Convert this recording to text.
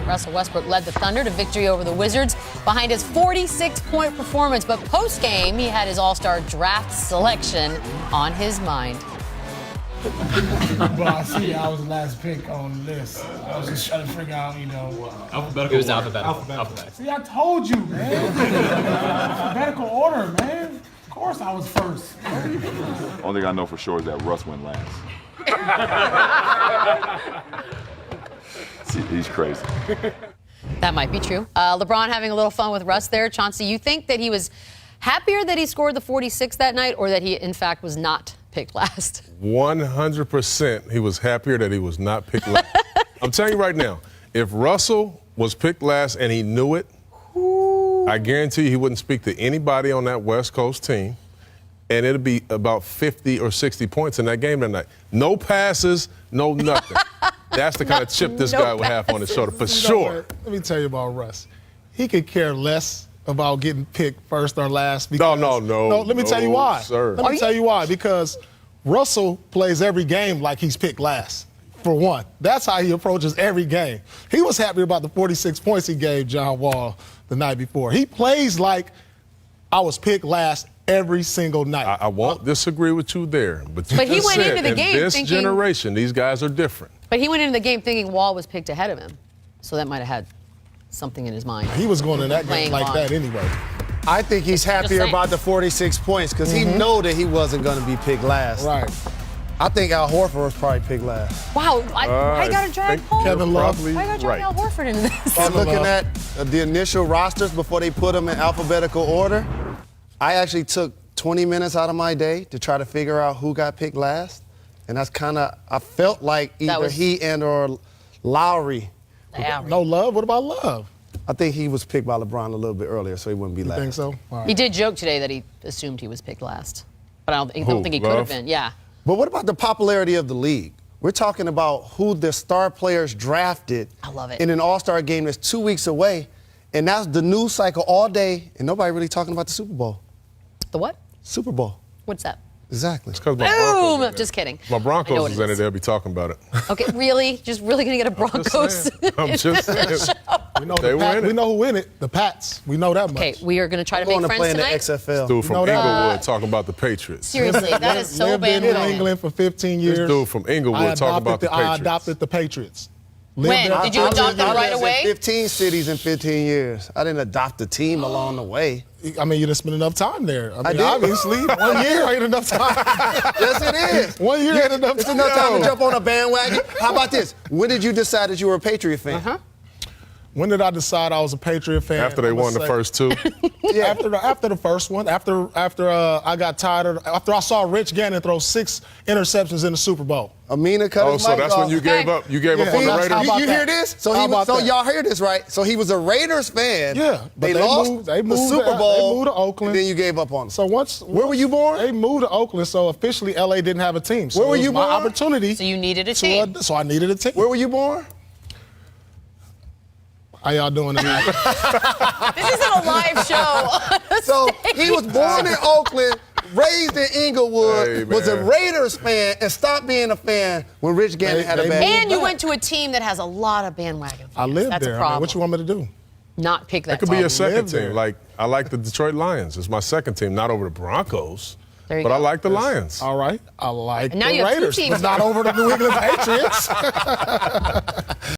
Russell Westbrook led the Thunder to victory over the Wizards behind his 46-point performance. But post-game, he had his All-Star draft selection on his mind. Well, I see I was the last pick on the list. I was just trying to figure out, Alphabetical. It was alphabetical. See, I told you, man. Alphabetical order, man. Of course I was first. Only thing I know for sure is that Russ went last. See, he's crazy. That might be true. LeBron having a little fun with Russ there. Chauncey, you think that he was happier that he scored the 46 that night, or that he, in fact, was not picked last? 100% he was happier that he was not picked last. I'm telling you right now, if Russell was picked last and he knew it, I guarantee you he wouldn't speak to anybody on that West Coast team, and it'd be about 50 or 60 points in that game that night. No passes, no nothing. That's the kind of chip this guy would have on his shoulder, for sure. Let me tell you about Russ. He could care less about getting picked first or last. Because, No, let me tell you why. Sir. Let me tell you why. Because Russell plays every game like he's picked last, for one. That's how he approaches every game. He was happy about the 46 points he gave John Wall the night before. He plays like I was picked last every single night. I won't disagree with you there. But you he went into the game in this thinking, generation, these guys are different. But he went into the game thinking Wall was picked ahead of him. So that might have had something in his mind. He was going in that game like that anyway. I think he's happier about the 46 points because he know that he wasn't going to be picked last. Right. I think Al Horford was probably picked last. Wow, I got to drag Kevin Love. I got to drag Al Horford into this. I'm looking at the initial rosters before they put them in alphabetical order. I actually took 20 minutes out of my day to try to figure out who got picked last. And that's kind of, I felt like either he and or Lowry. No Love? What about Love? I think he was picked by LeBron a little bit earlier, so he wouldn't be last. You think so? All right. He did joke today that he assumed he was picked last. But I don't think he could have been. Yeah. But what about the popularity of the league? We're talking about who the star players drafted I love it. in an all-star game that's 2 weeks away. And that's the news cycle all day, and nobody really talking about the Super Bowl. The what? Super Bowl. What's that? Exactly. It's because my Broncos Boom! Just kidding. My Broncos is in it. They'll be talking about it. Okay, really? Just really going to get a Broncos? I'm just saying. We know who in it. The Pats. We know that much. Okay, we are going to try to make friends play in the tonight. XFL. Dude from Inglewood talking about the Patriots. Seriously, that is so been in bad. England for 15 years. This dude from Inglewood talking about the Patriots. I adopted the Patriots. When? Did you adopt them right away? 15 cities in 15 years. I didn't adopt a team along the way. I mean, you didn't spend enough time there. I mean, did. obviously, 1 year ain't enough time. Yes, it is. 1 year ain't enough time. It's enough time to jump on a bandwagon. How about this? When did you decide that you were a Patriot fan? When did I decide I was a Patriot fan? After they won the first two. Yeah, after the first one. After I got tired. After I saw Rich Gannon throw 6 interceptions in the Super Bowl. Amina cut his mic that's off. when you gave up. You gave up on the Raiders. You hear this? So y'all hear this, right? So he was a Raiders fan. Yeah, but they lost the Super Bowl. They moved to Oakland. And then you gave up on them. So where were you born? They moved to Oakland. So officially, LA didn't have a team. So where were you born? My opportunity. So you needed a team. So I needed a team. Where were you born? How y'all doing tonight? This isn't a live show. So he was born in Oakland, raised in Inglewood, was a Raiders fan, and stopped being a fan when Rich Gannon had a bad. And you went to a team that has a lot of bandwagon fans. I lived That's there. a problem. I mean, what you want me to do? Not pick that. That could be team. a second team. Like, I like the Detroit Lions. It's my second team, not over the Broncos. There you but go. I like the Lions. All right. I like And now the you have two Raiders, teams but not over the New England Patriots.